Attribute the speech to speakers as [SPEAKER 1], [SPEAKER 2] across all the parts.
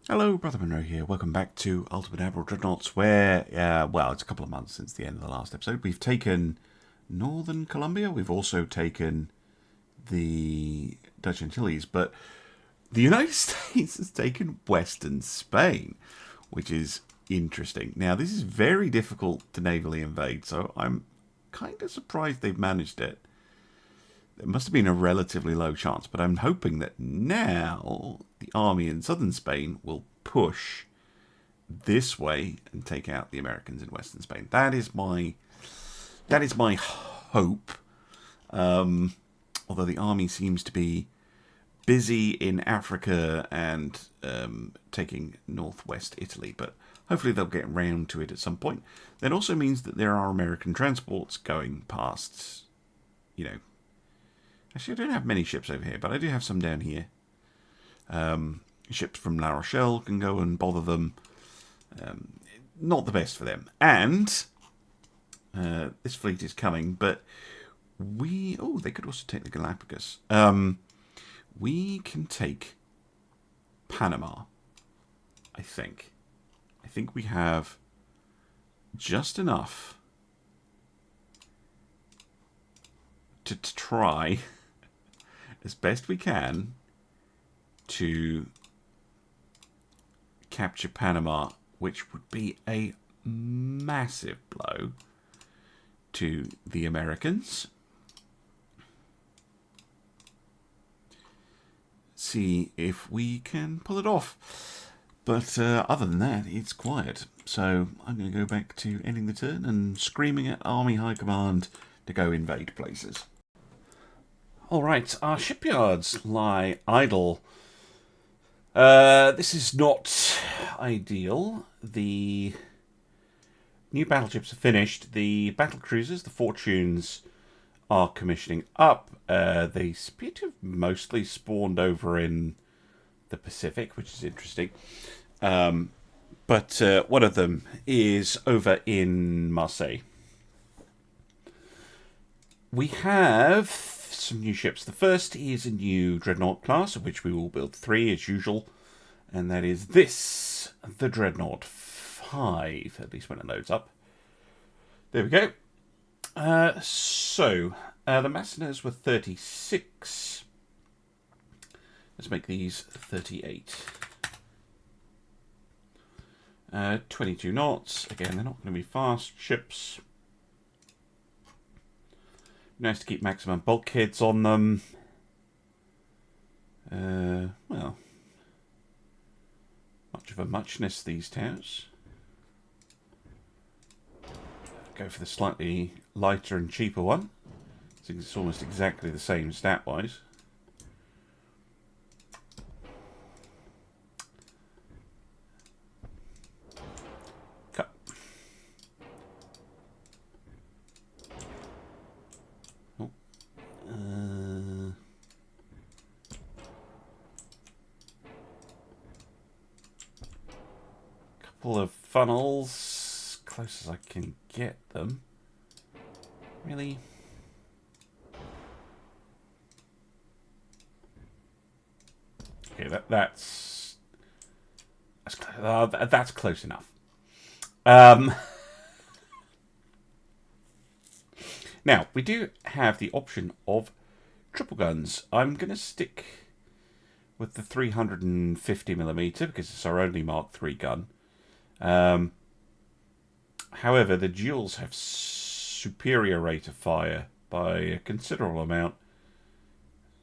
[SPEAKER 1] Hello, Brother Monroe here. Welcome back to Ultimate Admiral Dreadnoughts, where, well, it's a couple of months since the end of the last episode. We've taken Northern Colombia. We've also taken the Dutch Antilles, but the United States has taken Western Spain, which is interesting. Now, this is very difficult to navally invade, so I'm kind of surprised they've managed it. It must have been a relatively low chance, but I'm hoping that now the army in southern Spain will push this way and take out the Americans in western Spain. That is my hope. Although the army seems to be busy in Africa and taking northwest Italy, but hopefully they'll get round to it at some point. That also means that there are American transports going past, you know. Actually, I don't have many ships over here, but I do have some down here. Ships from La Rochelle can go and bother them. Not the best for them. And this fleet is coming, but we... Oh, they could also take the Galapagos. We can take Panama, I think. I think we have just enough to try as best we can to capture Panama, which would be a massive blow to the Americans. See if we can pull it off. But other than that, it's quiet. So I'm going to go back to ending the turn and screaming at Army High Command to go invade places. Alright, our shipyards lie idle. This is not ideal. The new battleships are finished. The battle cruisers, the Fortunes, are commissioning up. They appear to have mostly spawned over in the Pacific, which is interesting. But one of them is over in Marseille. We have some new ships. The first is a new Dreadnought class, of which we will build 3 as usual, and that is this, the Dreadnought 5, at least when it loads up. There we go. So the Masseners were 36. Let's make these 38. 22 knots. Again, they're not going to be fast ships. Nice to keep maximum bulkheads on them. Well, much of a muchness, these towers. Go for the slightly lighter and cheaper one. I think it's almost exactly the same stat-wise. Cut. Couple of funnels, close as I can get them. Really? Okay, that's close enough. Now, we do have the option of triple guns. I'm going to stick with the 350mm because it's our only Mark III gun. However, the duals have superior rate of fire by a considerable amount,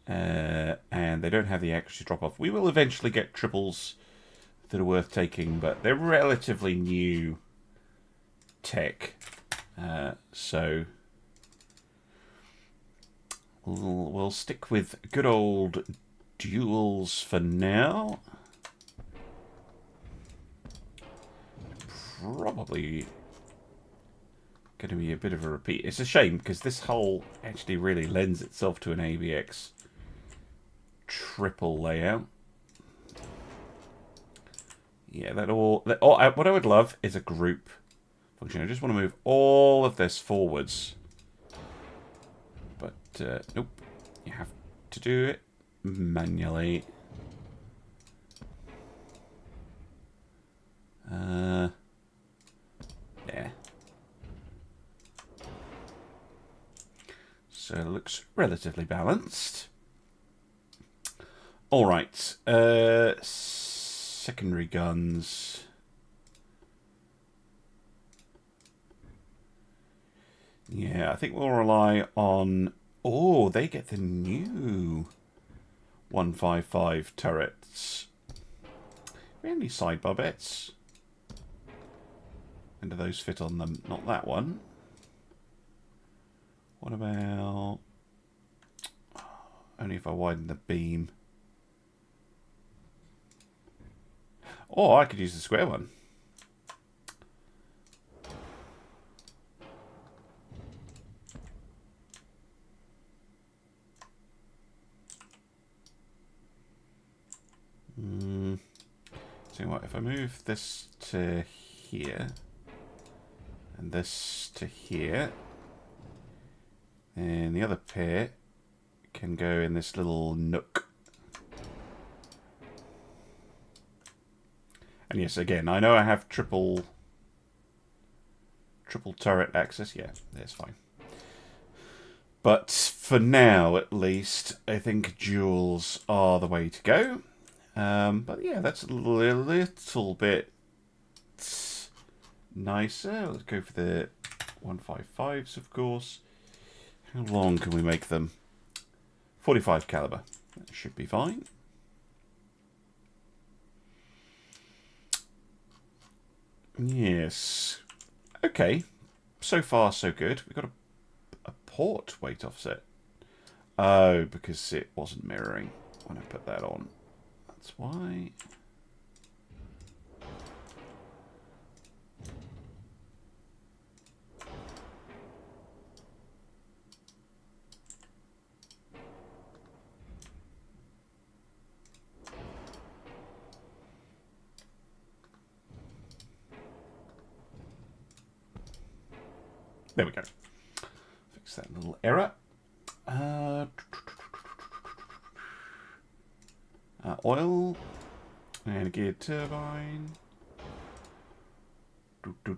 [SPEAKER 1] and they don't have the accuracy drop-off. We will eventually get triples that are worth taking, but they're relatively new tech, so we'll stick with good old duals for now. Probably going to be a bit of a repeat. It's a shame because this hull actually really lends itself to an ABX triple layout. Yeah, what I would love is a group function. I just want to move all of this forwards. But, nope. You have to do it manually. So it looks relatively balanced. All right. Secondary guns. Yeah, I think we'll rely on... Oh, they get the new 155 turrets. Any sidebar bits? And do those fit on them? Not that one. What about... Only if I widen the beam. Or I could use the square one. So what, if I move this to here and this to here, and the other pair can go in this little nook. And yes, again, I know I have triple turret access. Yeah, that's fine. But for now, at least, I think duels are the way to go. But yeah, that's a little bit nicer. Let's go for the 155s, of course. How long can we make them? 45 caliber. That should be fine. Yes. Okay. So far, so good. We've got a port weight offset. Oh, because it wasn't mirroring when I put that on. That's why. There we go. Fix that little error. Oil and a geared turbine.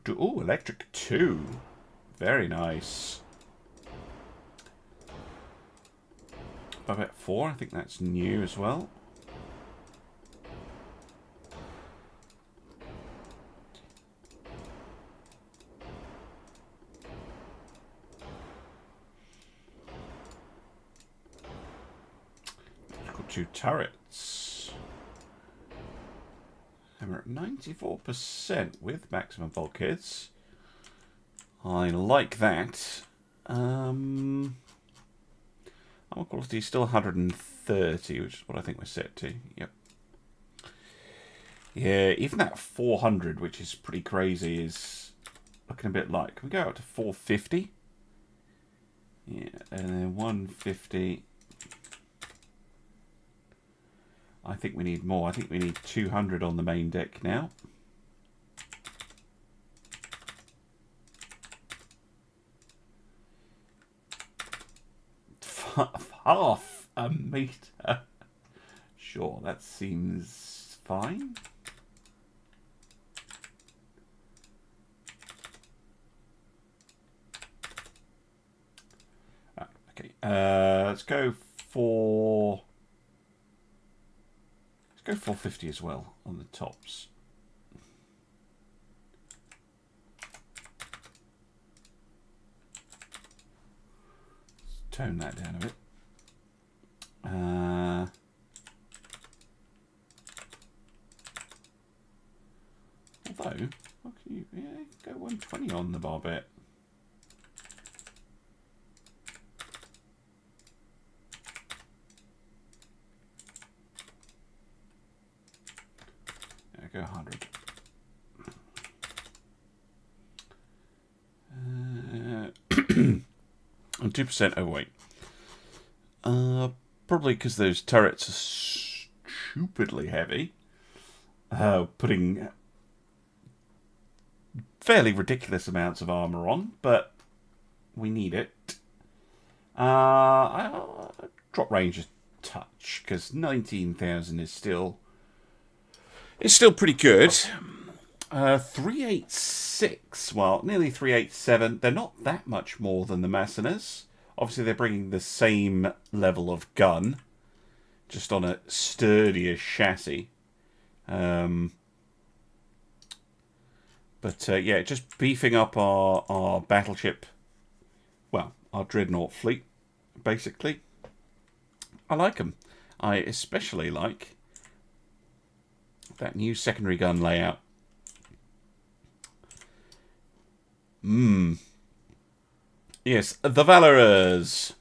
[SPEAKER 1] Oh, electric 2. Very nice. Babette 4, I think that's new as well. Electrical 2 turrets. And we're at 94% with maximum bulkheads. I like that. Armor quality is still 130, which is what I think we're set to. Yep. Yeah, even that 400, which is pretty crazy, is looking a bit light. Can we go up to 450? Yeah, and then 150. I think we need more. I think we need 200 on the main deck now. Half a meter. Sure, that seems fine. Okay, let's go for... Let's go 450 as well on the tops. Let's tone that down a bit. Although, what can you, yeah, go 120 on the barbette. Go 100. I'm 2% overweight. Probably because those turrets are stupidly heavy. Putting fairly ridiculous amounts of armor on, but we need it. I'll drop range a touch because 19,000 is still. It's still pretty good. 386, well, nearly 387. They're not that much more than the Massiners. Obviously, they're bringing the same level of gun, just on a sturdier chassis. But yeah, just beefing up our battleship, well, our Dreadnought fleet, basically. I like them. I especially like that new secondary gun layout. Yes, the Valorers.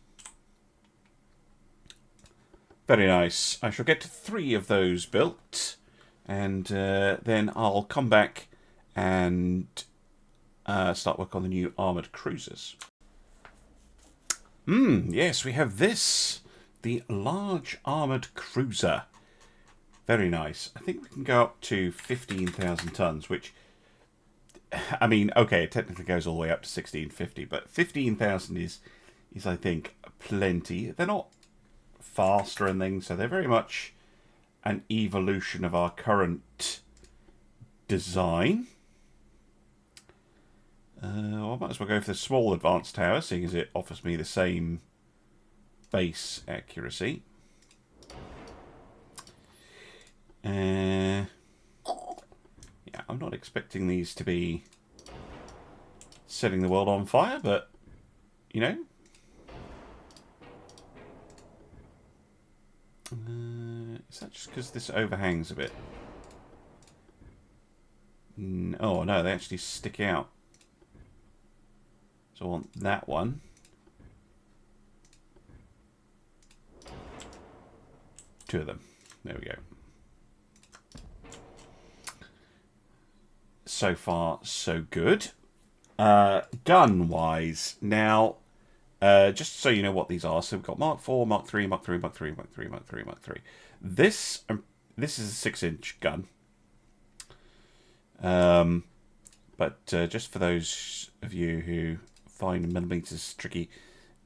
[SPEAKER 1] Very nice. I shall get 3 of those built, and then I'll come back and start work on the new armoured cruisers. Yes, we have this. The large armoured cruiser. Very nice. I think we can go up to 15,000 tons, which, I mean, okay, it technically goes all the way up to 1650, but 15,000 is I think, plenty. They're not fast or anything, so they're very much an evolution of our current design. I might as well go for the small advanced tower, seeing as it offers me the same base accuracy. Yeah, I'm not expecting these to be setting the world on fire, but, you know. Is that just because this overhangs a bit? Oh, no, they actually stick out. So I want that one. Two of them. There we go. So far, so good. Gun-wise, now, just so you know what these are, so we've got Mark 4, Mark 3, Mark 3, Mark 3, Mark 3, Mark 3, Mark 3. This is a 6-inch gun. But just for those of you who find millimeters tricky,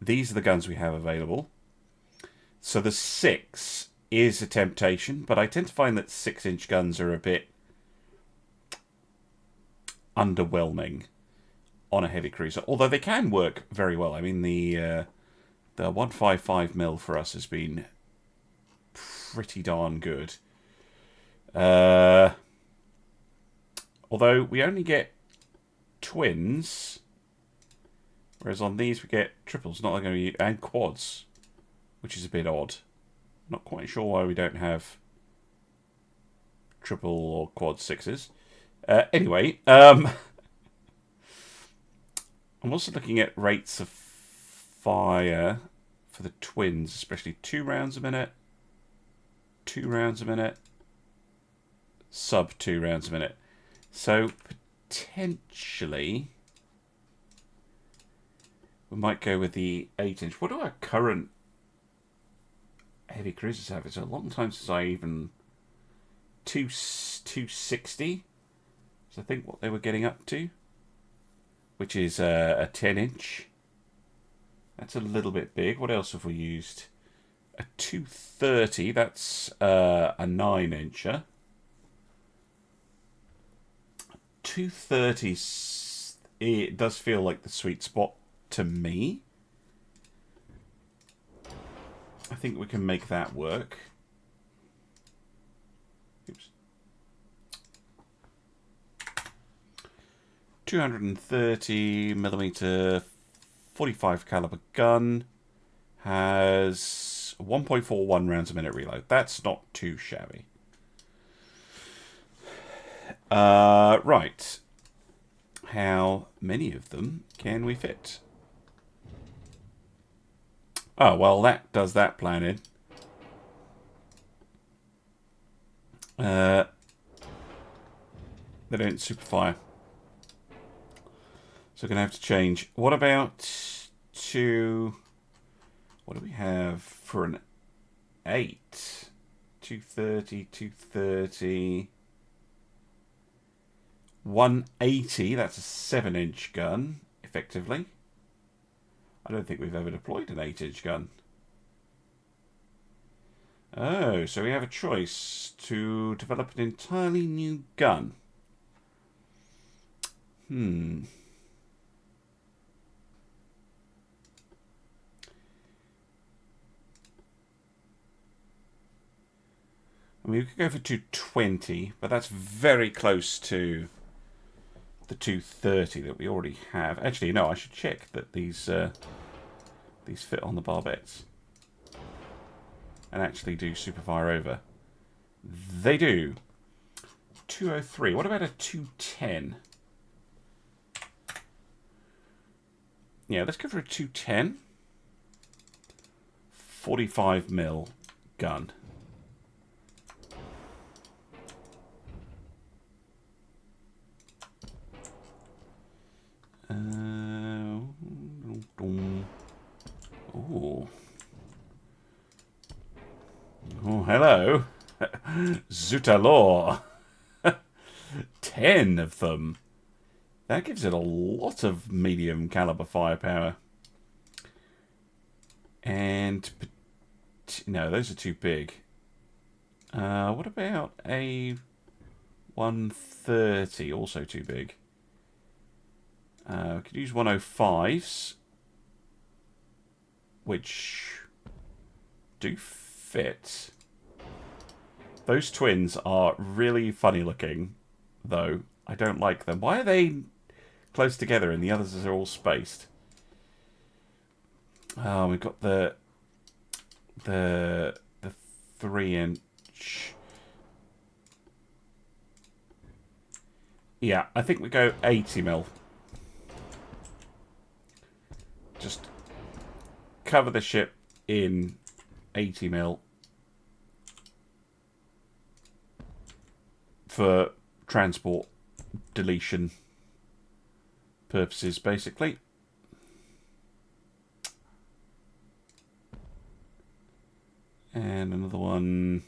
[SPEAKER 1] these are the guns we have available. So the 6 is a temptation, but I tend to find that 6-inch guns are a bit underwhelming on a heavy cruiser, although they can work very well. I mean, the 155mm for us has been pretty darn good. Although we only get twins, whereas on these we get triples, not going to be, and quads, which is a bit odd. Not quite sure why we don't have triple or quad 6s. Anyway, I'm also looking at rates of fire for the twins, especially 2 rounds a minute, 2 rounds a minute, sub 2 rounds a minute. So potentially we might go with the 8-inch. What do our current heavy cruisers have? It's a long time since I even 260. So I think what they were getting up to, which is a 10-inch. That's a little bit big. What else have we used? A 230. That's a 9-incher. 230. It does feel like the sweet spot to me. I think we can make that work. Oops. 230mm 45 caliber gun has 1.41 rounds a minute reload. That's not too shabby. Right. How many of them can we fit? Oh, well, that does that planning. They don't superfire. So we're going to have to change. What about what do we have for an 8? 230, 230. 180, that's a 7-inch gun, effectively. I don't think we've ever deployed an 8-inch gun. Oh, so we have a choice to develop an entirely new gun. I mean, we could go for 220, but that's very close to the 230 that we already have. Actually, no, I should check that these fit on the barbettes and actually do super fire over. They do. 203. What about a 210? Yeah, let's go for a 210. 45 mil gun. Oh. Oh, hello. Zutalor. 10 of them. That gives it a lot of medium caliber firepower. And no, those are too big. What about a 130? Also too big. We could use 105s, which do fit. Those twins are really funny looking, though. I don't like them. Why are they close together and the others are all spaced? Oh, we've got the 3-inch. Yeah, I think we go 80 mil. Just cover the ship in 80 mil for transport deletion purposes, basically. And another one.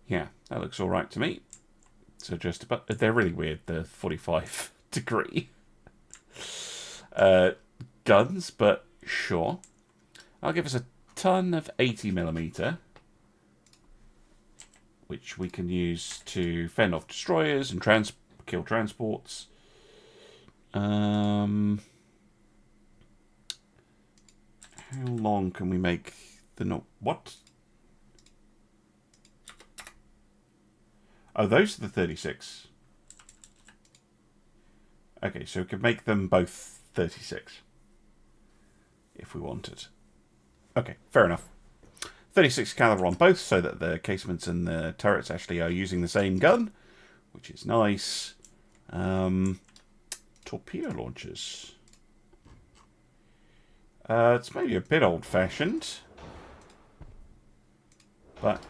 [SPEAKER 1] Yeah, that looks all right to me. So just about, they're really weird, the 45 degree guns, but sure. I'll give us a ton of 80mm, which we can use to fend off destroyers and kill transports. How long can we make the what? Oh, those are the 36. Okay, so we could make them both 36 if we wanted. Okay, fair enough. 36 caliber on both, so that the casements and the turrets actually are using the same gun, which is nice. Torpedo launchers. It's maybe a bit old-fashioned, but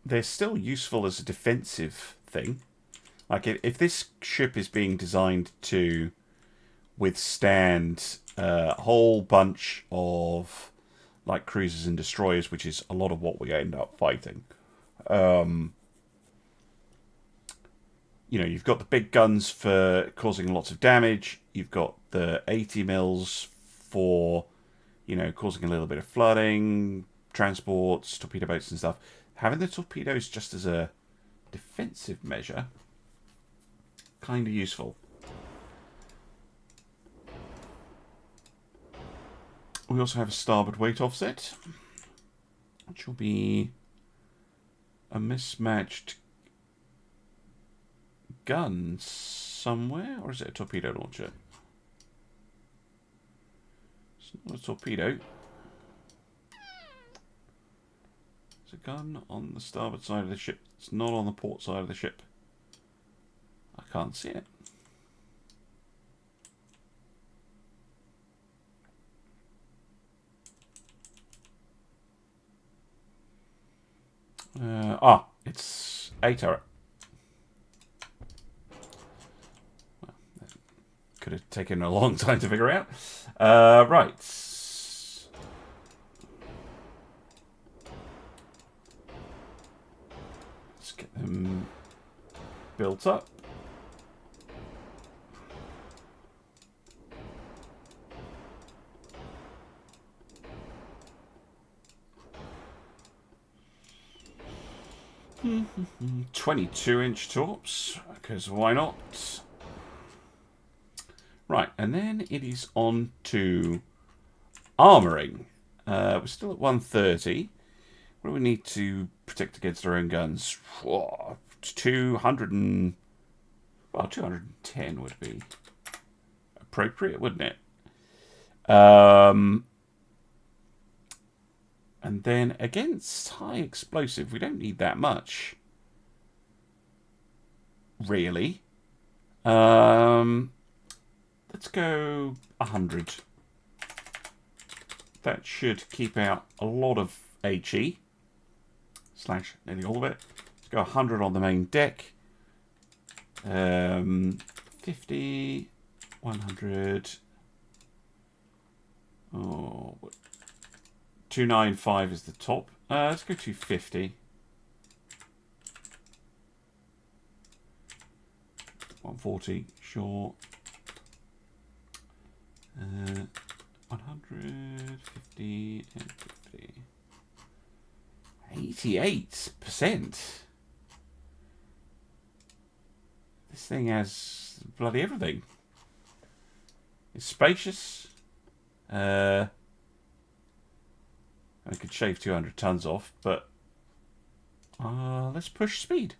[SPEAKER 1] they're still useful as a defensive thing. Like, if this ship is being designed to withstand a whole bunch of, like, cruisers and destroyers, which is a lot of what we end up fighting. You know, you've got the big guns for causing lots of damage. You've got the 80 mils for, you know, causing a little bit of flooding, transports, torpedo boats and stuff. Having the torpedoes just as a defensive measure, kind of useful. We also have a starboard weight offset, which will be a mismatched gun somewhere, or is it a torpedo launcher? It's not a torpedo. There's a gun on the starboard side of the ship. It's not on the port side of the ship. I can't see it. It's Haytor. Well, could have taken a long time to figure out. Right. Let's get them built up. Mm 22-inch torps, because why not? Right, and then it is on to armouring. We're still at 130. What do we need to protect against our own guns? 200 and... Well, 210 would be appropriate, wouldn't it? And then against high explosive, we don't need that much. Really. Let's go 100. That should keep out a lot of HE. Slash nearly all of it. Let's go 100 on the main deck. 50, 100. Oh, 295 is the top. Let's go 250. 140, sure. 150 and 50. 88%. This thing has bloody everything. It's spacious. I could shave 200 tons off, but let's push speed.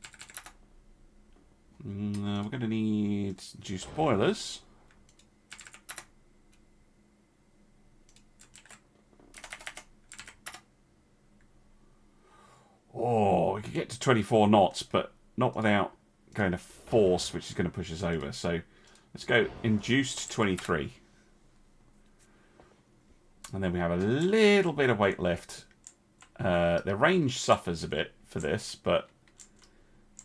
[SPEAKER 1] We're going to need juiced boilers. Oh, we could get to 24 knots, but not without going to force, which is going to push us over. So let's go induced 23. And then we have a little bit of weight left. The range suffers a bit for this, but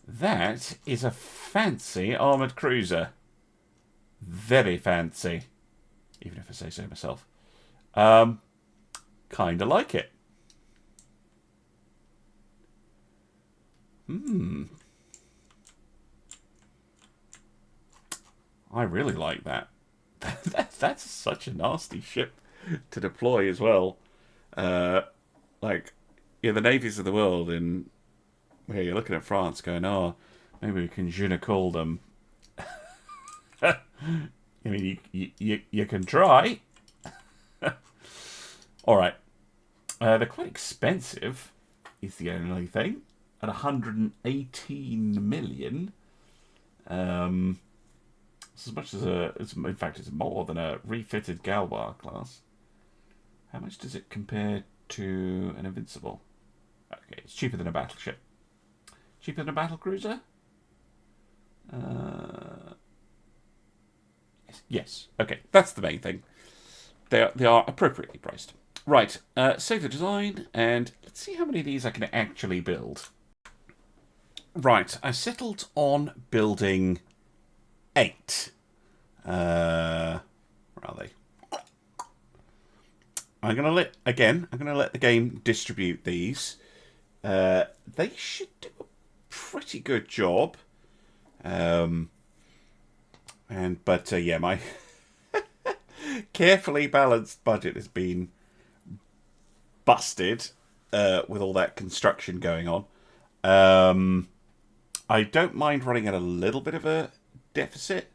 [SPEAKER 1] that is a fancy armoured cruiser. Very fancy. Even if I say so myself. Kind of like it. I really like that. That's such a nasty ship to deploy as well. Like, yeah, the navies of the world, and here you're looking at France going, oh, maybe we can je ne call them. I mean, you can try. Alright. They're quite expensive, is the only thing. At 118 million. It's as much as in fact, it's more than a refitted Galwar class. How much does it compare to an Invincible? Okay, it's cheaper than a battleship. Cheaper than a battlecruiser? Yes. Okay, that's the main thing. They are appropriately priced. Right, save the design, and let's see how many of these I can actually build. Right, I settled on building 8. Where are they? I'm gonna let the game distribute these. They should do a pretty good job. Yeah, my carefully balanced budget has been busted with all that construction going on. I don't mind running at a little bit of a deficit,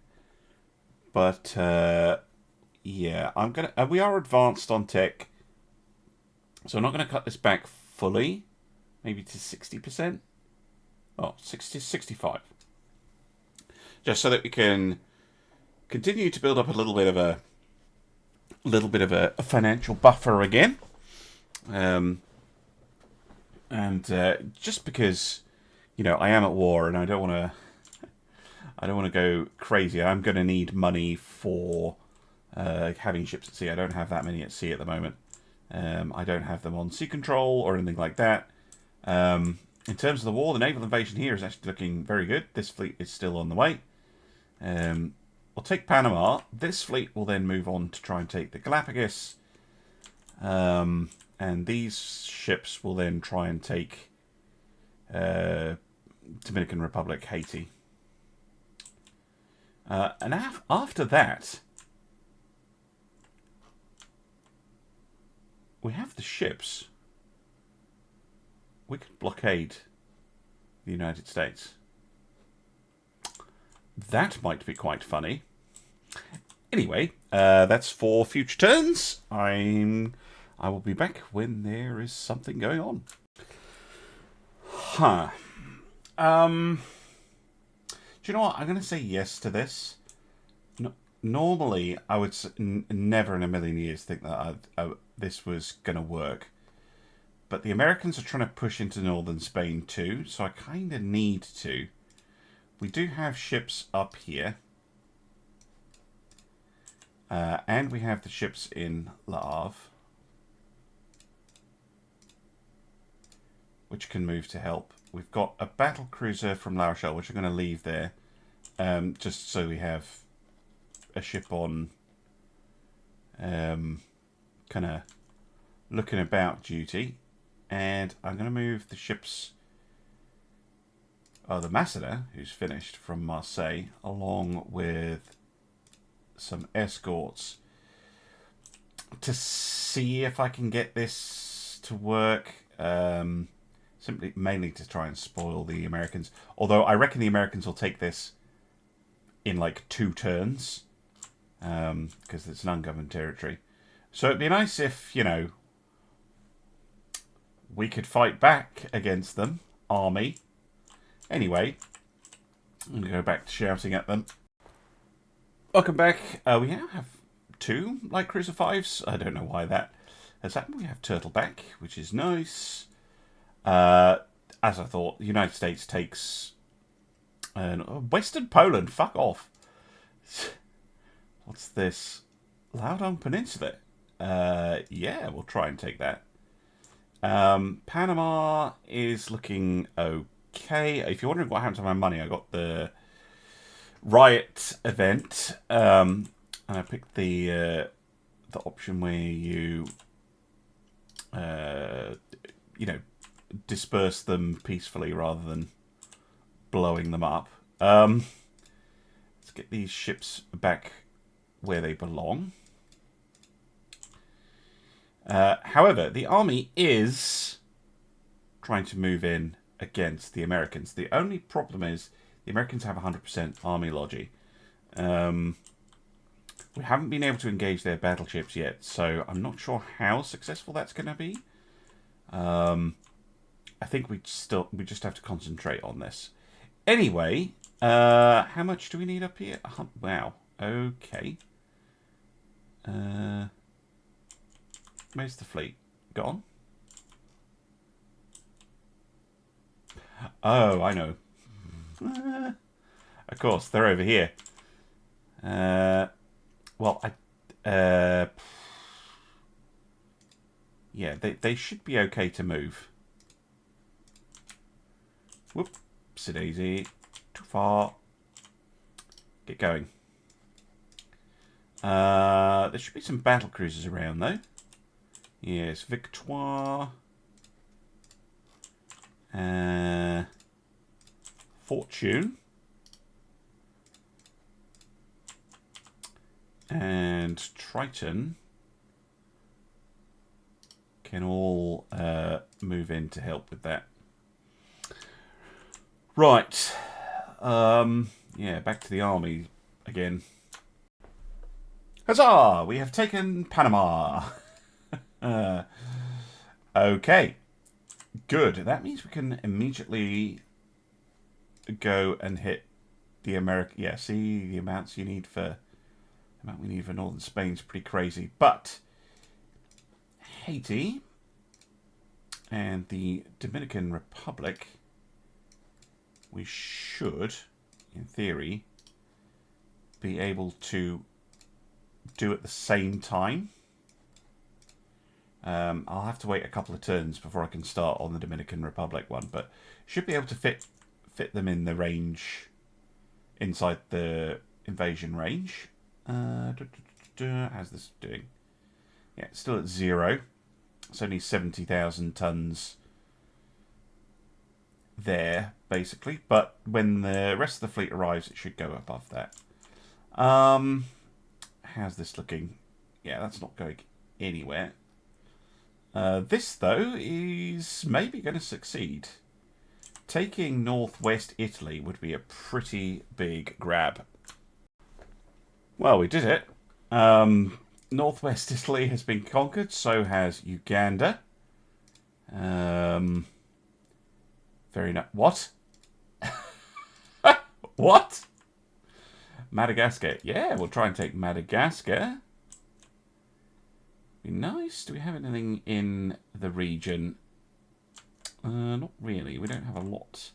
[SPEAKER 1] but yeah, I'm gonna. We are advanced on tech, so I'm not gonna cut this back fully, maybe to 60%. Oh, 65. Just so that we can continue to build up a little bit of a financial buffer again, and just because, you know, I am at war and I don't want to go crazy. I'm going to need money for having ships at sea. I don't have that many at sea at the moment. I don't have them on sea control or anything like that. In terms of the war, the naval invasion here is actually looking very good. This fleet is still on the way. We'll take Panama. This fleet will then move on to try and take the Galapagos. And these ships will then try and take Dominican Republic, Haiti. And after that, we have the ships. We could blockade the United States. That might be quite funny. Anyway, that's for future turns. I will be back when there is something going on. Huh. Do you know what? I'm going to say yes to this. Normally, I would never in a million years think that this was going to work. But the Americans are trying to push into northern Spain too, so I kind of need to. We do have ships up here. And we have the ships in Labbe, which can move to help. We've got a battle cruiser from La Rochelle, which I'm going to leave there, just so we have a ship on kind of looking about duty. And I'm going to move the ships, the Macedon, who's finished, from Marseille, along with some escorts to see if I can get this to work. Mainly to try and spoil the Americans. Although I reckon the Americans will take this in like 2 turns, because it's an ungoverned territory. So it'd be nice if, you know, we could fight back against them, army. Anyway, I'm going to go back to shouting at them. Welcome back. We now have 2 light cruiser 5s. I don't know why that has happened. We have Turtleback, which is nice. As I thought, the United States takes Western Poland. Fuck off. What's this? Laudon Peninsula. Yeah, we'll try and take that. Panama is looking okay. If you're wondering what happened to my money, I got the Riot event, and I picked the option where you you know, disperse them peacefully rather than blowing them up. Let's get these ships back where they belong. However, the army is trying to move in against the Americans. The only problem is the Americans have 100% army logi. We haven't been able to engage their battleships yet, so I'm not sure how successful that's going to be. I think we just have to concentrate on this. Anyway, how much do we need up here? Wow. Okay. Where's the fleet? Gone? Oh, I know. Of course, they're over here. Well, yeah, they should be okay to move. Whoopsie daisy. Too far. Get going. There should be some battle cruisers around, though. Yes, Victoire. Fortune. And Triton can all move in to help with that. Right. Yeah, back to the army again. Huzzah! We have taken Panama. Okay. Good. That means we can immediately go and hit the American. Yeah, see the amounts you need for. The amount we need for northern Spain is pretty crazy. But Haiti and the Dominican Republic, we should, in theory, be able to do at the same time. I'll have to wait a couple of turns before I can start on the Dominican Republic one, but should be able to fit them in the range, inside the invasion range. How's this doing? Yeah, it's still at 0. It's only 70,000 tons there, basically. But when the rest of the fleet arrives, it should go above that. How's this looking? Yeah, that's not going anywhere. This, though, is maybe going to succeed. Taking northwest Italy would be a pretty big grab. Well, we did it. Northwest Italy has been conquered, so has Uganda. Very nice. What? What? Madagascar. Yeah, we'll try and take Madagascar. Be nice. Do we have anything in the region? Not really. We don't have a lot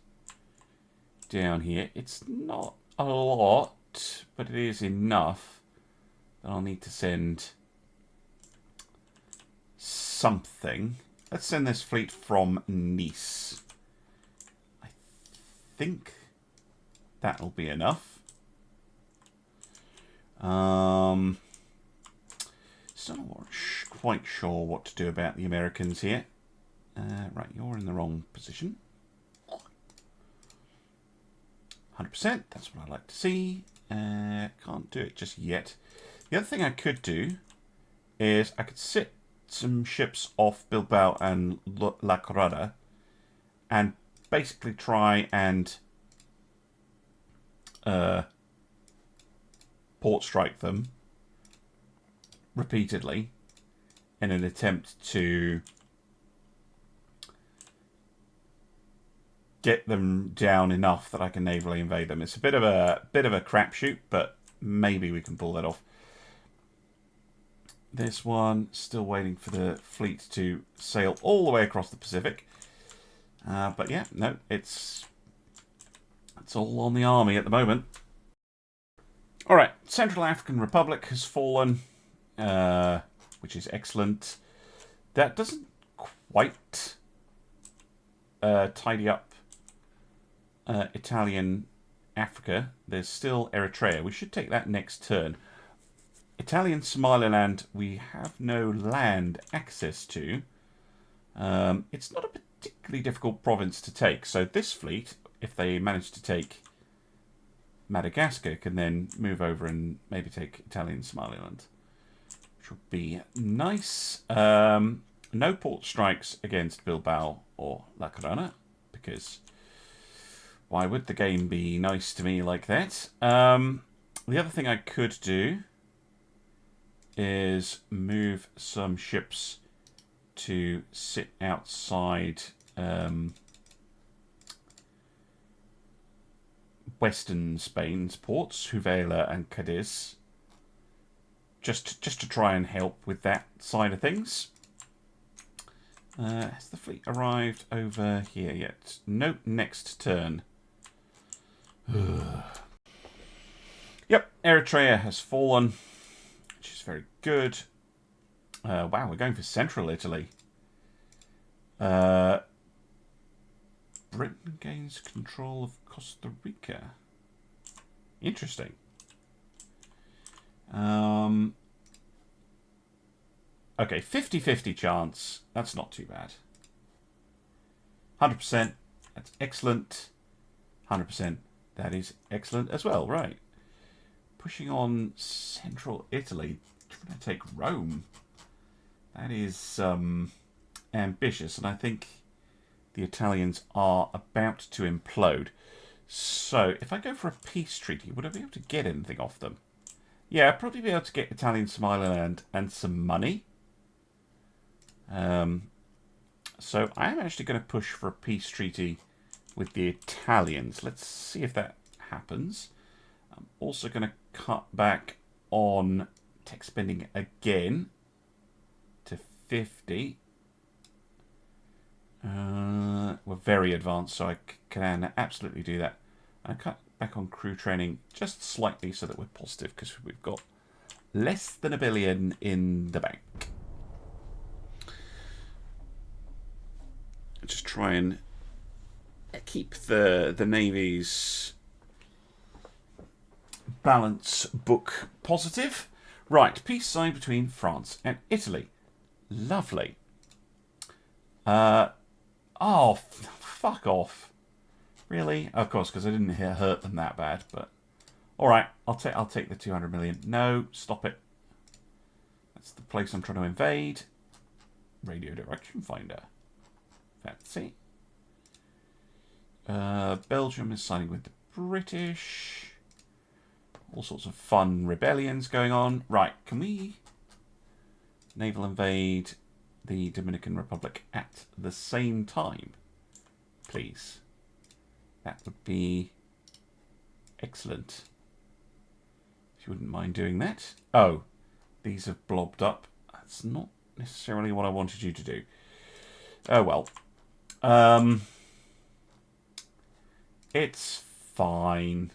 [SPEAKER 1] down here. It's not a lot, but it is enough that I'll need to send something. Let's send this fleet from Nice. I think that'll be enough. Still not quite sure what to do about the Americans here. Right, you're in the wrong position. 100%, that's what I like to see. Can't do it just yet. The other thing I could do is I could sit some ships off Bilbao and La Corada and basically try and port strike them repeatedly in an attempt to get them down enough that I can navally invade them. It's a bit of a crapshoot, but maybe we can pull that off. This one still waiting for the fleet to sail all the way across the Pacific. But yeah, no, it's all on the army at the moment. All right, Central African Republic has fallen, which is excellent. That doesn't quite tidy up Italian Africa. There's still Eritrea. We should take that next turn. Italian Somaliland, we have no land access to. It's not a particularly difficult province to take. So this fleet, if they manage to take Madagascar, can then move over and maybe take Italian Somaliland, which would be nice. No port strikes against Bilbao or La Corona, because why would the game be nice to me like that? The other thing I could do is move some ships to sit outside Western Spain's ports, Juvela and Cadiz, just to try and help with that side of things. Has the fleet arrived over here yet? Nope, next turn. Yep, Eritrea has fallen, which is very good. Wow, we're going for central Italy. Britain gains control of Costa Rica. Interesting. Okay, 50-50 chance. That's not too bad. 100%. That's excellent. 100%. That is excellent as well. Right. Pushing on central Italy. Trying to take Rome. That is ambitious, and I think the Italians are about to implode. So, if I go for a peace treaty, would I be able to get anything off them? Yeah, I'd probably be able to get Italian Somaliland and some money. So, I am actually going to push for a peace treaty with the Italians. Let's see if that happens. I'm also going to cut back on tech spending again to 50. We're very advanced, so I can absolutely do that. And I cut back on crew training just slightly so that we're positive, because we've got less than $1 billion in the bank. Just try and keep the Navy's balance book positive. Right, peace signed between France and Italy. Lovely. Oh, fuck off. Really? Of course, because I didn't hurt them that bad, but all right, I'll take the 200 million. No, stop it. That's the place I'm trying to invade. Radio direction finder. Fancy. Belgium is signing with the British. All sorts of fun rebellions going on. Right, can we naval invade the Dominican Republic at the same time, please? That would be excellent. If you wouldn't mind doing that. Oh, these have blobbed up. That's not necessarily what I wanted you to do. Oh well. It's fine.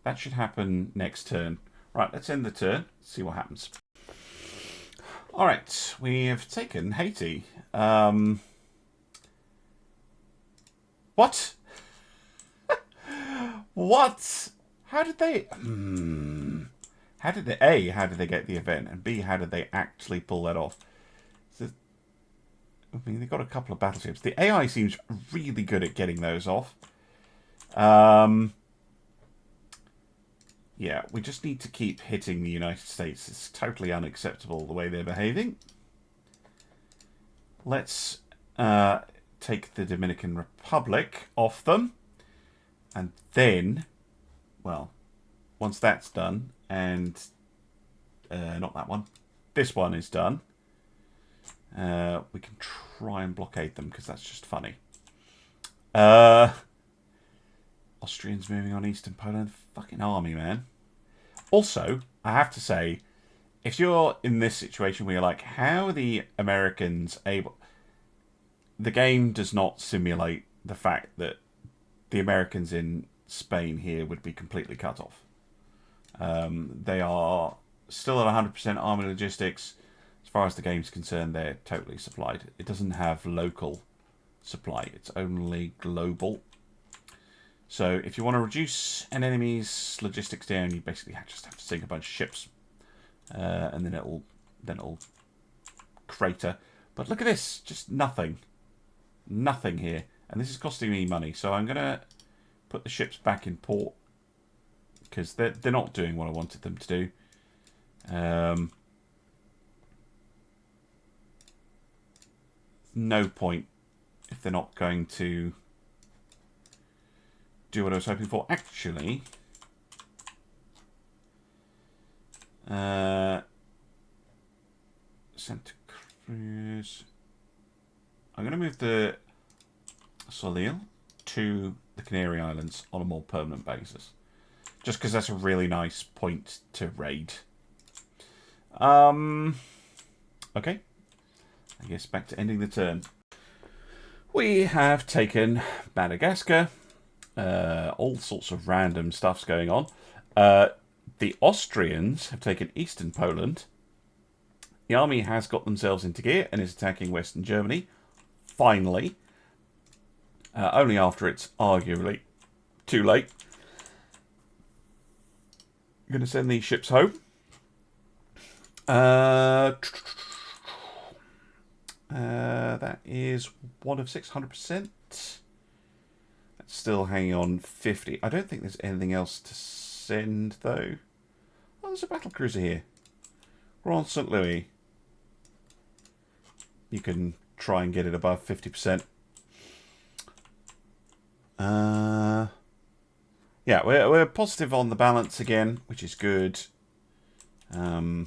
[SPEAKER 1] That should happen next turn. Right, let's end the turn. See what happens. Alright, we have taken Haiti. What? What? How did they... How did they... A, how did they get the event? And B, how did they actually pull that off? So, I mean, they've got a couple of battleships. The AI seems really good at getting those off. Yeah, we just need to keep hitting the United States. It's totally unacceptable the way they're behaving. Let's take the Dominican Republic off them. And then, well, once that's done, and not that one, this one is done, we can try and blockade them, because that's just funny. Austrians moving on eastern Poland. Fucking army, man. Also, I have to say, if you're in this situation where you're like, how are the Americans able... The game does not simulate the fact that the Americans in Spain here would be completely cut off. They are still at 100% army logistics. As far as the game's concerned, they're totally supplied. It doesn't have local supply. It's only global. So if you want to reduce an enemy's logistics down, you basically just have to sink a bunch of ships, and then it'll crater. But look at this, just nothing here, and this is costing me money. So I'm gonna put the ships back in port because they're not doing what I wanted them to do. No point if they're not going to do what I was hoping for. Actually, Santa Cruz. I'm going to move the Soleil to the Canary Islands on a more permanent basis, just because that's a really nice point to raid. Okay, I guess back to ending the turn. We have taken Madagascar. All sorts of random stuff's going on. The Austrians have taken eastern Poland. The army has got themselves into gear and is attacking western Germany. Finally. Only after it's arguably too late. I'm going to send these ships home. That is 1 of 600%. Still hanging on 50. I don't think there's anything else to send, though. Oh, there's a battlecruiser here. We're on St. Louis. You can try and get it above 50%. Yeah, we're positive on the balance again, which is good. But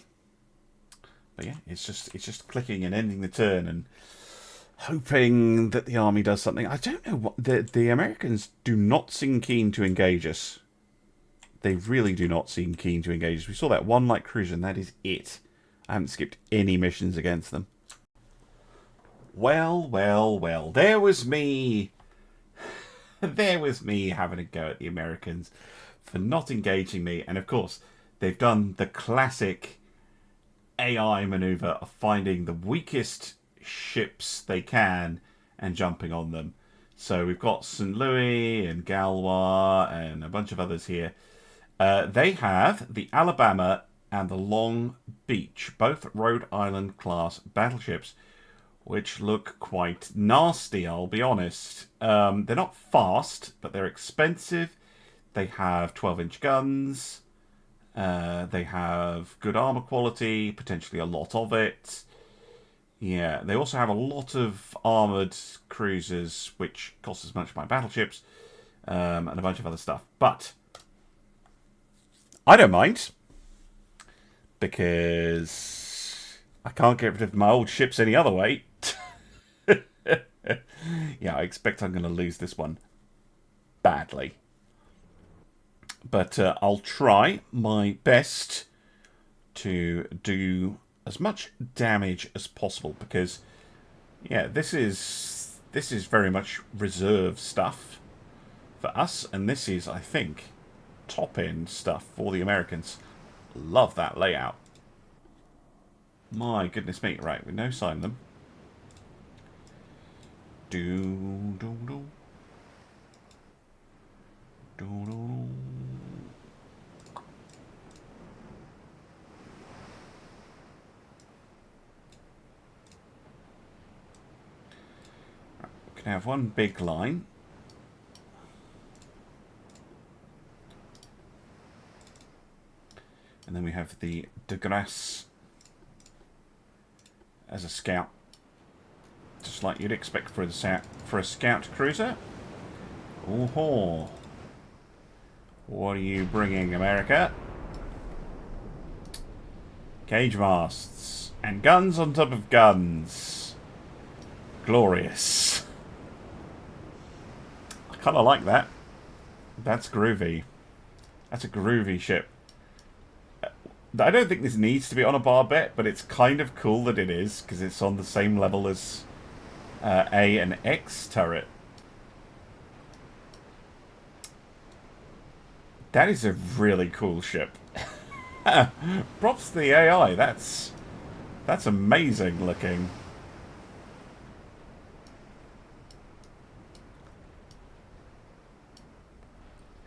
[SPEAKER 1] yeah, it's just clicking and ending the turn and hoping that the army does something. I don't know what the Americans do not seem keen to engage us. They really do not seem keen to engage us. We saw that one light cruiser, and that is it. I haven't skipped any missions against them. Well, well, well. There was me. There was me having a go at the Americans for not engaging me. And of course, they've done the classic AI maneuver of finding the weakest ships they can and jumping on them. So we've got St. Louis and Galwa and a bunch of others here. They have the Alabama and the Long Beach, both Rhode Island class battleships, which look quite nasty, I'll be honest. They're not fast, but they're expensive. They have 12-inch guns. They have good armor quality, potentially a lot of it. Yeah, they also have a lot of armoured cruisers, which cost as much as my battleships, and a bunch of other stuff. But I don't mind. Because I can't get rid of my old ships any other way. Yeah, I expect I'm going to lose this one badly. But I'll try my best to do as much damage as possible. Because, yeah, this is very much reserve stuff for us. And this is, I think, top-end stuff for the Americans. Love that layout. My goodness me. Right, we no sign them. We can have one big line. And then we have the de Grasse as a scout. Just like you'd expect for a scout cruiser. Oh-ho. What are you bringing, America? Cage masts. And guns on top of guns. Glorious. I kind of like that. That's groovy. That's a groovy ship. I don't think this needs to be on a barbette, but it's kind of cool that it is, because it's on the same level as A and X turret. That is a really cool ship. Props to the AI. That's amazing looking.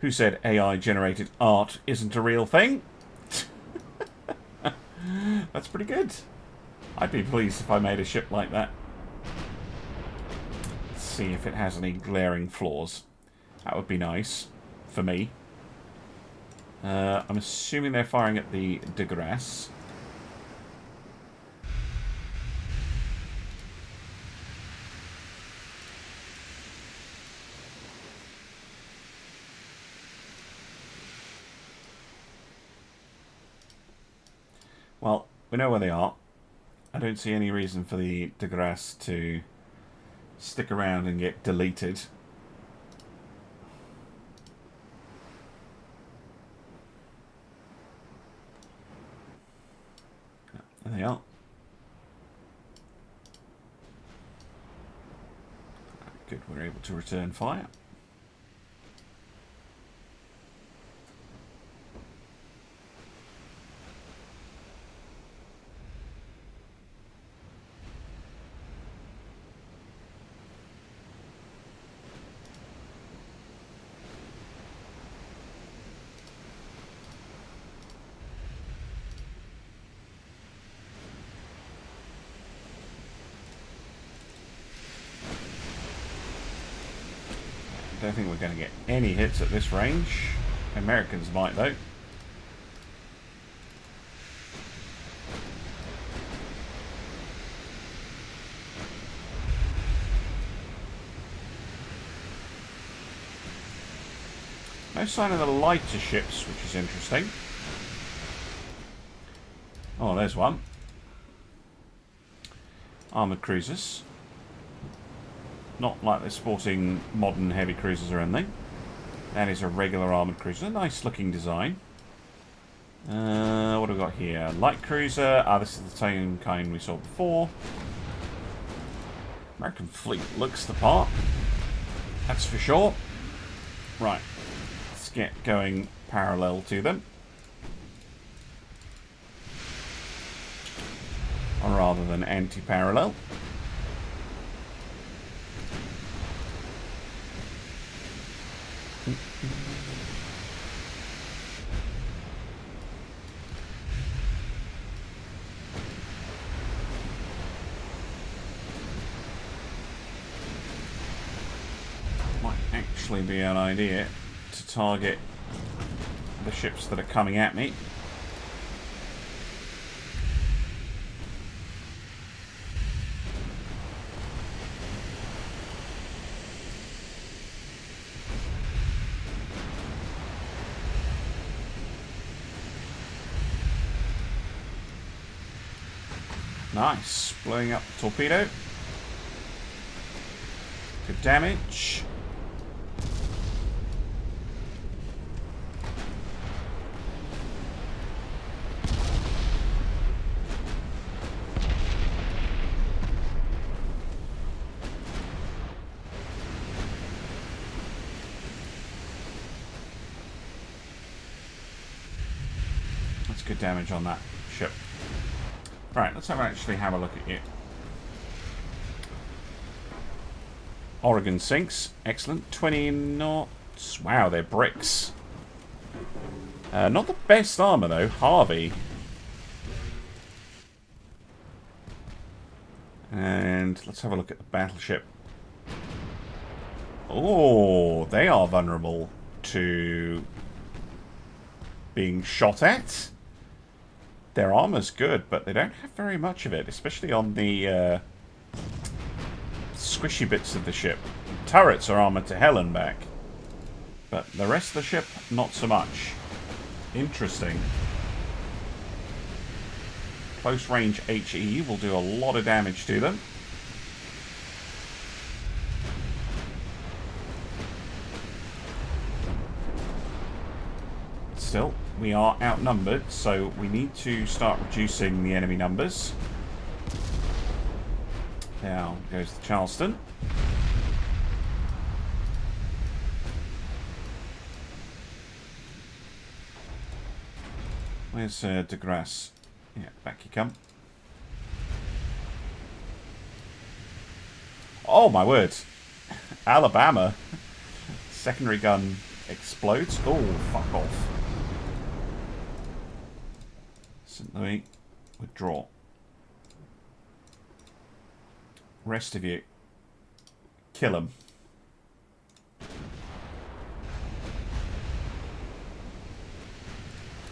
[SPEAKER 1] Who said AI generated art isn't a real thing? That's pretty good. I'd be pleased if I made a ship like that. Let's see if it has any glaring flaws. That would be nice for me. I'm assuming they're firing at the de Grasse. Well, we know where they are. I don't see any reason for the de Grasse to stick around and get deleted. There they are. Good, we're able to return fire. I don't think we're going to get any hits at this range. Americans might, though. No sign of the lighter ships, which is interesting. Oh, there's one. Armoured cruisers. Not like they're sporting modern heavy cruisers or anything. That is a regular armoured cruiser. Nice looking design. What have we got here? Light cruiser. Ah, this is the same kind we saw before. American fleet looks the part. That's for sure. Right. Let's get going parallel to them. Or rather than anti-parallel. Might actually be an idea to target the ships that are coming at me. Nice. Blowing up the torpedo. Good damage. That's good damage on that ship. Right, let's actually have a look at you. Oregon sinks. Excellent. 20 knots. Wow, they're bricks. Not the best armor, though. Harvey. And let's have a look at the battleship. Oh, they are vulnerable to being shot at. Their armor's good, but they don't have very much of it, especially on the squishy bits of the ship. Turrets are armored to hell and back, but the rest of the ship, not so much. Interesting. Close range HE will do a lot of damage to them. Still, we are outnumbered, so we need to start reducing the enemy numbers. Now goes the Charleston. Where's De Grasse? Yeah, back you come. Oh my word! Alabama. Secondary gun explodes. Oh, fuck off. St. Louis, withdraw. Rest of you, kill them.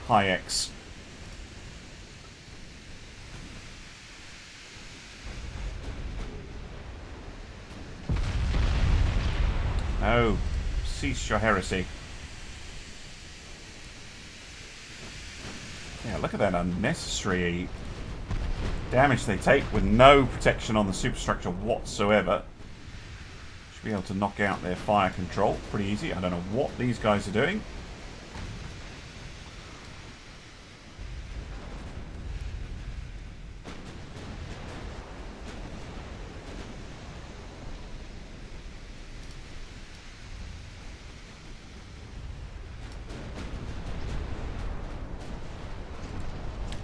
[SPEAKER 1] High X. No, cease your heresy. Yeah, look at that unnecessary damage they take with no protection on the superstructure whatsoever. Should be able to knock out their fire control pretty easy. I don't know what these guys are doing.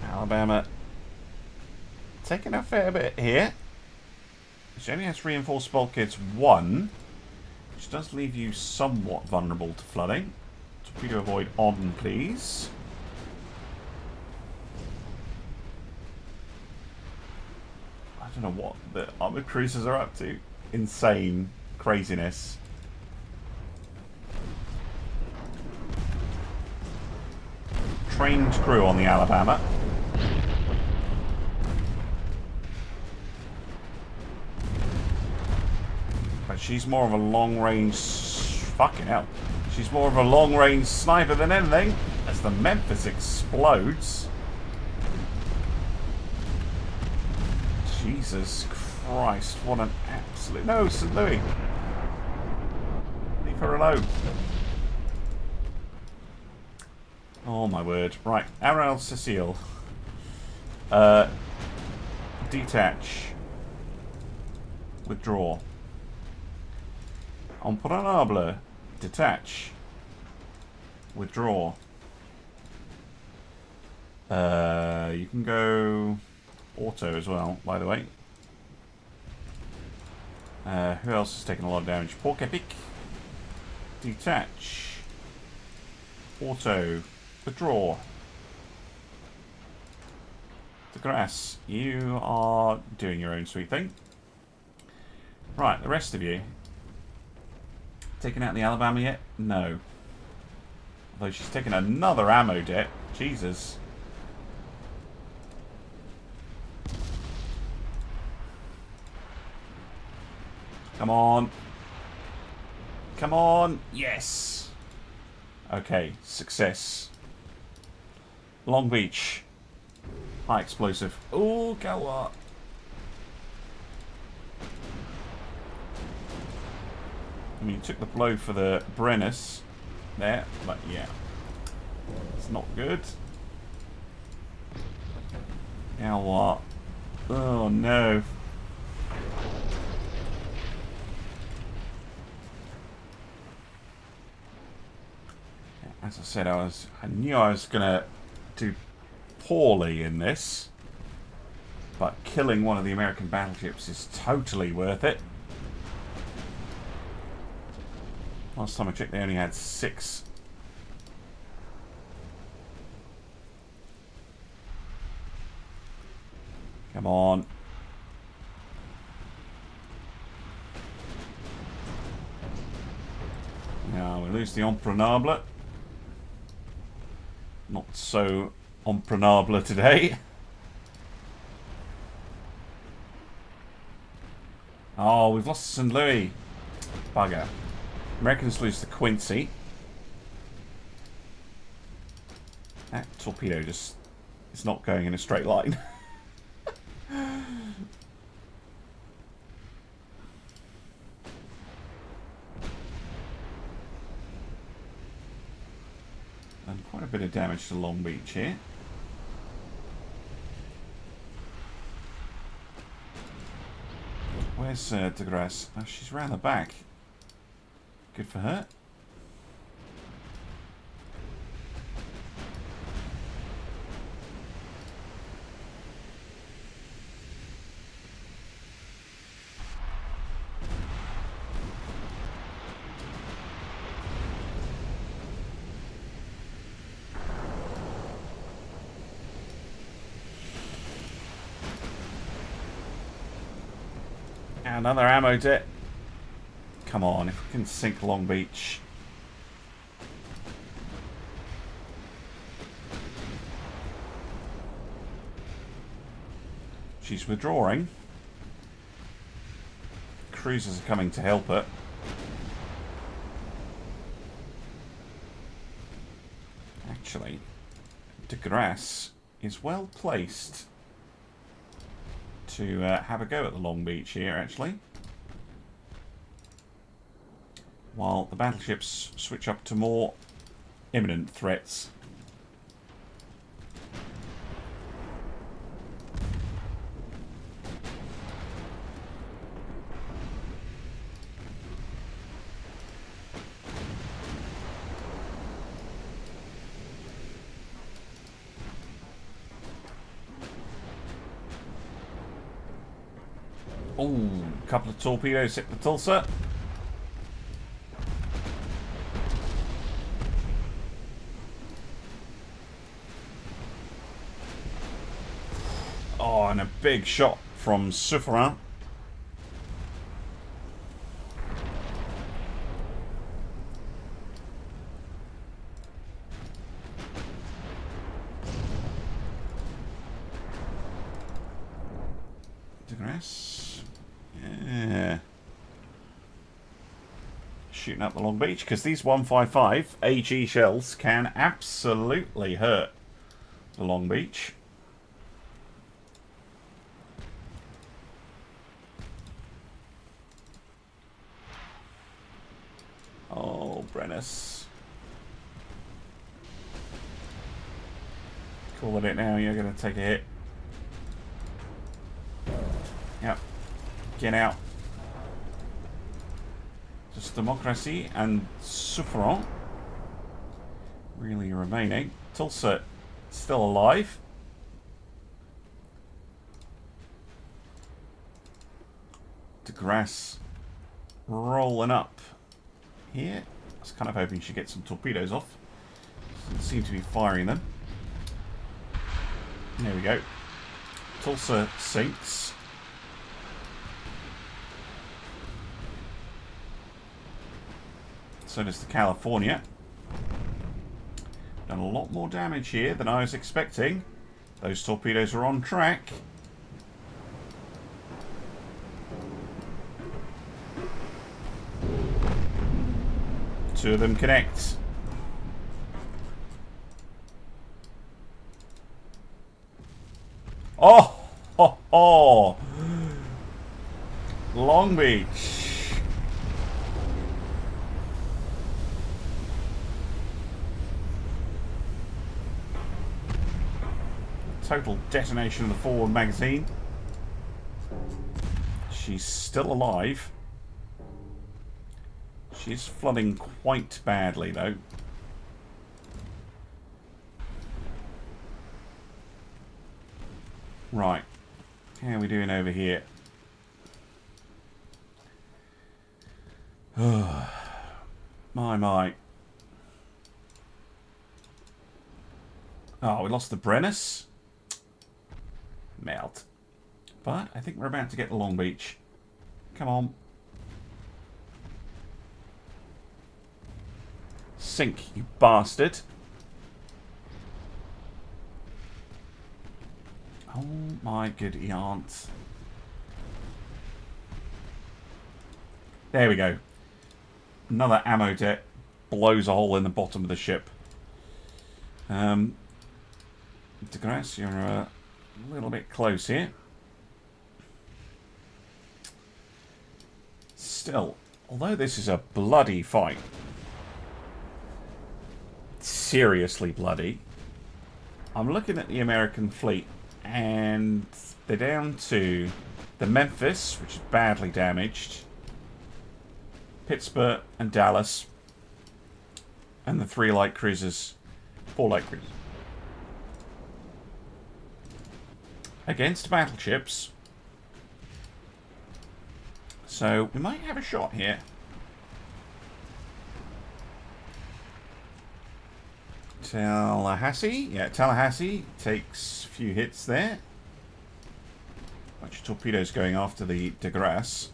[SPEAKER 1] Alabama taking a fair bit here. She only has reinforced bulkheads 1, which does leave you somewhat vulnerable to flooding. Torpedo avoid on, please. I don't know what the armoured cruisers are up to. Insane craziness. Trained crew on the Alabama. But she's more of a long-range... Fucking hell. She's more of a long-range sniper than anything. As the Memphis explodes. Jesus Christ. What an absolute... No, St. Louis. Leave her alone. Oh my word. Right. Aral Cecile. Detach. Withdraw. Imprenable. Detach. Withdraw. You can go auto as well, by the way. Who else has taken a lot of damage? Pork Epic. Detach. Auto. Withdraw. De Grasse, you are doing your own sweet thing. Right, the rest of you. Taking out the Alabama yet? No. Although she's taken another ammo debt. Jesus. Come on. Come on. Yes. Okay, success. Long Beach. High explosive. Oh, go up. I mean, took the blow for the Brennus there, but yeah, it's not good. Now what? Oh no. As I said, I knew I was gonna do poorly in this, but killing one of the American battleships is totally worth it. Last time I checked, they only had 6. Come on. Now we lose the Imprenable. Not so Imprenable today. Oh, we've lost St. Louis. Bugger. Americans lose the Quincy. That torpedo just is not going in a straight line. And quite a bit of damage to Long Beach here. Where's de Grasse? Oh, she's round the back. Good for her. Another ammo debt. Come on, if we can sink Long Beach. She's withdrawing. Cruisers are coming to help her. Actually, de Grasse is well placed to have a go at the Long Beach here, actually. While the battleships switch up to more imminent threats. Oh, a couple of torpedoes hit the Tulsa. Oh, and a big shot from Soufferin. de Grasse. Yeah. Shooting up the Long Beach, because these 155 AG shells can absolutely hurt the Long Beach. Oh, Brennus. Calling it now, you're going to take a hit. Yep. Get out. Just Democracy and Soufferin really remaining. Tulsa still alive. de Grasse rolling up here. I was kind of hoping she'd get some torpedoes off. Doesn't seem to be firing them. There we go. Tulsa sinks. So does the California. Done a lot more damage here than I was expecting. Those torpedoes are on track. Two of them connect. Oh! Ho, ho. Long Beach. Total detonation of the forward magazine. She's still alive. She's flooding quite badly, though. Right. How are we doing over here? My. Oh, we lost the Brennus. Melt. But I think we're about to get to Long Beach. Come on. Sink, you bastard. Oh my good aunt. There we go. Another ammo deck blows a hole in the bottom of the ship. DeGrasse, you're a little bit close here. Still, although this is a bloody fight, seriously bloody, I'm looking at the American fleet and they're down to the Memphis, which is badly damaged, Pittsburgh and Dallas, and the 3 light cruisers, 4 light cruisers. Against battleships. So we might have a shot here. Tallahassee. Yeah, Tallahassee takes a few hits there. Bunch of torpedoes going after the DeGrasse.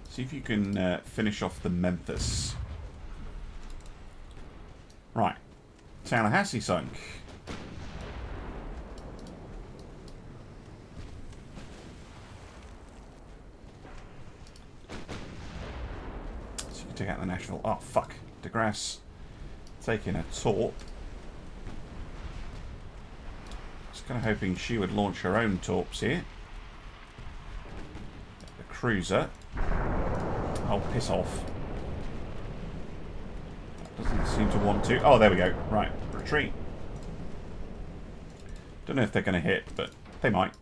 [SPEAKER 1] See if you can finish off the Memphis. Right. Tallahassee sunk. So you can take out the National. Oh, fuck. DeGrasse taking a torp. Just kind of hoping she would launch her own torps here. The cruiser. Oh, piss off. Doesn't seem to want to. Oh, there we go. Right, retreat. Don't know if they're going to hit, but they might.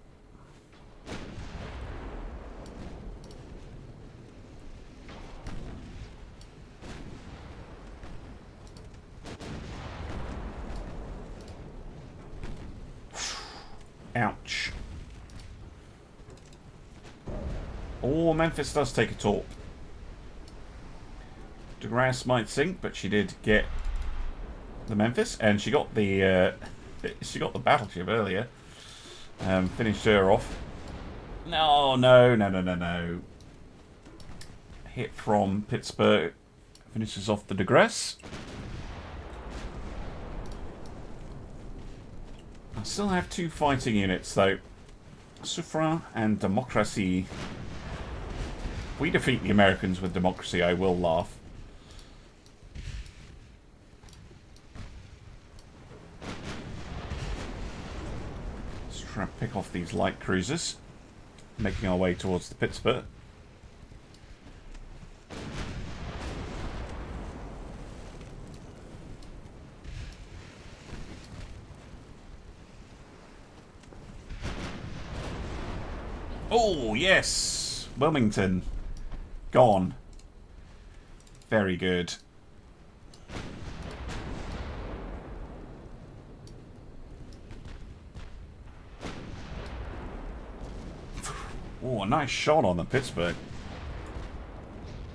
[SPEAKER 1] Ouch. Oh, Memphis does take a torp. DeGrasse might sink, but she did get the Memphis, and she got the battleship earlier. Finished her off. No. Hit from Pittsburgh finishes off the DeGrasse. I still have 2 fighting units though. Suffren and Democracy. If we defeat the Americans with Democracy, I will laugh. Try to pick off these light cruisers, making our way towards the Pittsburgh. Oh, yes! Wilmington. Gone. Very good. Oh, a nice shot on the Pittsburgh.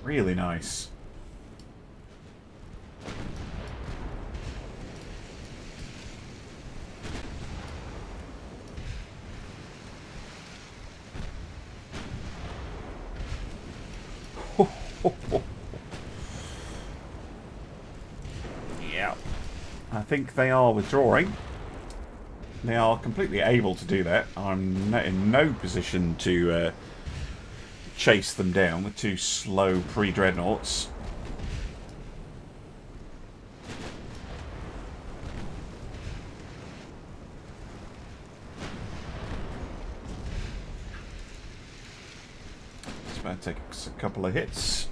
[SPEAKER 1] Really nice. Yeah. I think they are withdrawing. They are completely able to do that. I'm in no position to chase them down with 2 slow pre-dreadnoughts. Just about to take a couple of hits.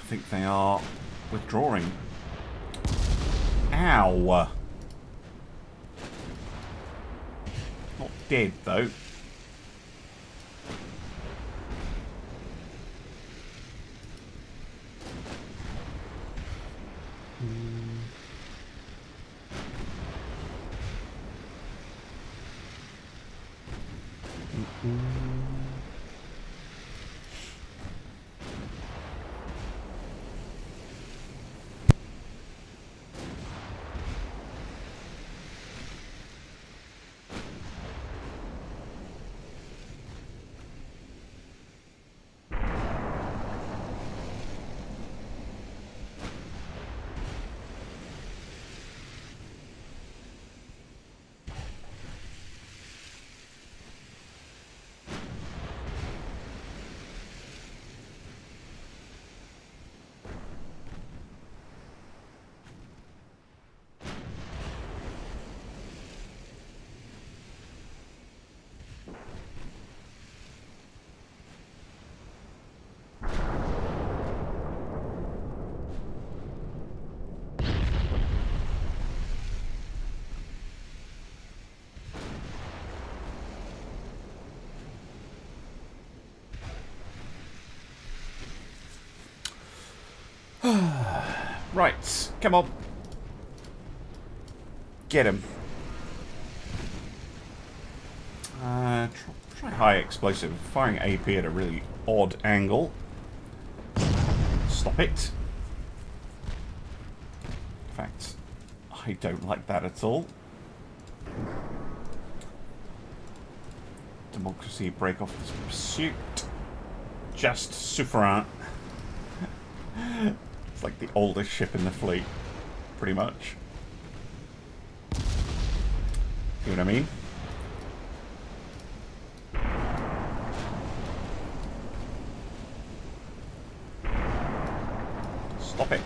[SPEAKER 1] think they are withdrawing. Ow! Not dead, though. Right, come on. Get him. Try high explosive. Firing AP at a really odd angle. Stop it. In fact, I don't like that at all. Democracy, break off this pursuit. Just souverain. It's like the oldest ship in the fleet, pretty much. See what I mean? Stop it.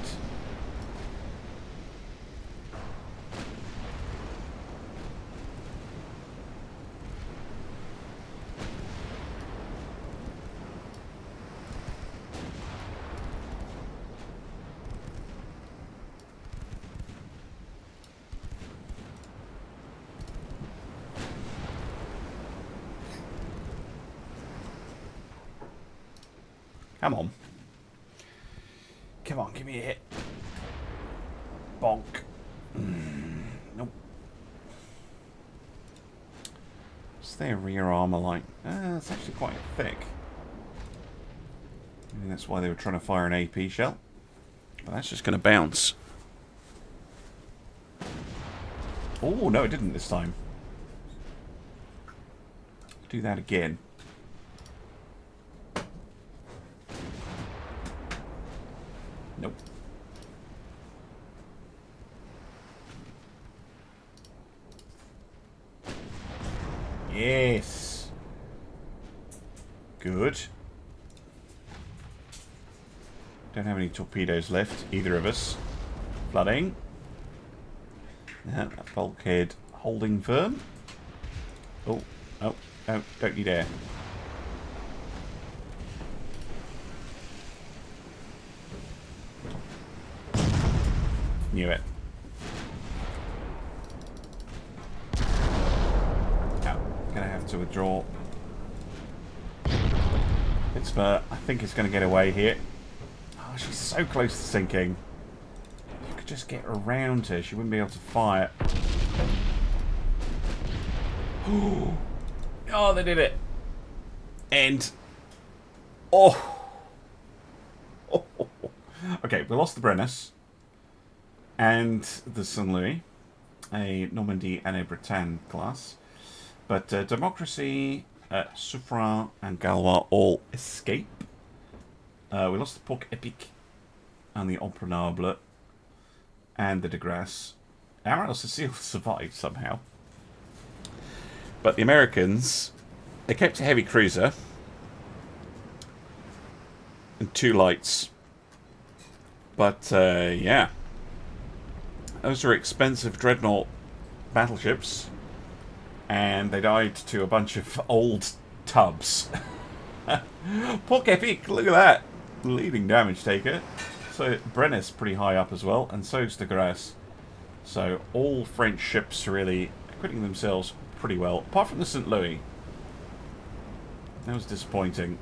[SPEAKER 1] Come on. Come on, give me a hit. Bonk. Nope. What's their rear armor like? It's actually quite thick. Maybe that's why they were trying to fire an AP shell. But that's just going to bounce. Oh, no, it didn't this time. Do that again. Nope. Yes. Good. Don't have any torpedoes left, either of us. Flooding. That bulkhead holding firm. Oh, oh, oh, don't you dare. Knew it. Now, gonna have to withdraw. Bismarck, I think it's gonna get away here. Oh, she's so close to sinking. If you could just get around her, she wouldn't be able to fire. Oh, they did it. And oh. Okay, we lost the Brennus. And the Sunless, a Normandy and a Bretagne class. But Democracy, Soufrian, and Galois all escape. We lost the Porc Epic and the Emprenable and the de Grasse. Admiral Cecile survived somehow. But the Americans, they kept a heavy cruiser and 2 lights. But, yeah. Those are expensive Dreadnought battleships, and they died to a bunch of old tubs. Porc Epic, look at that. Leading damage taker. So Brennus pretty high up as well, and so's de Grasse. So all French ships really acquitting themselves pretty well, apart from the St. Louis. That was disappointing.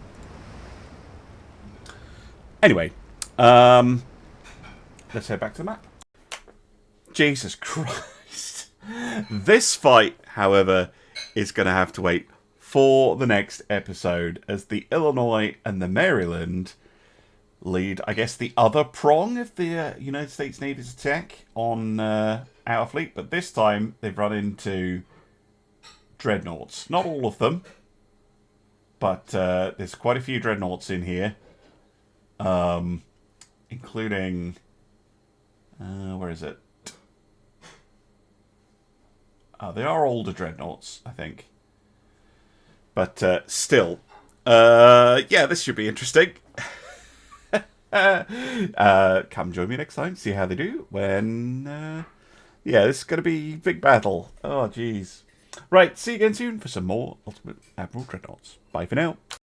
[SPEAKER 1] Anyway, let's head back to the map. Jesus Christ. This fight, however, is going to have to wait for the next episode, as the Illinois and the Maryland lead, I guess, the other prong of the United States Navy's attack on our fleet. But this time, they've run into Dreadnoughts. Not all of them, but there's quite a few Dreadnoughts in here. Including... where is it? They are older Dreadnoughts, I think. But still. Yeah, this should be interesting. Come join me next time, see how they do when... yeah, this is going to be a big battle. Oh, jeez. Right, see you again soon for some more Ultimate Admiral Dreadnoughts. Bye for now.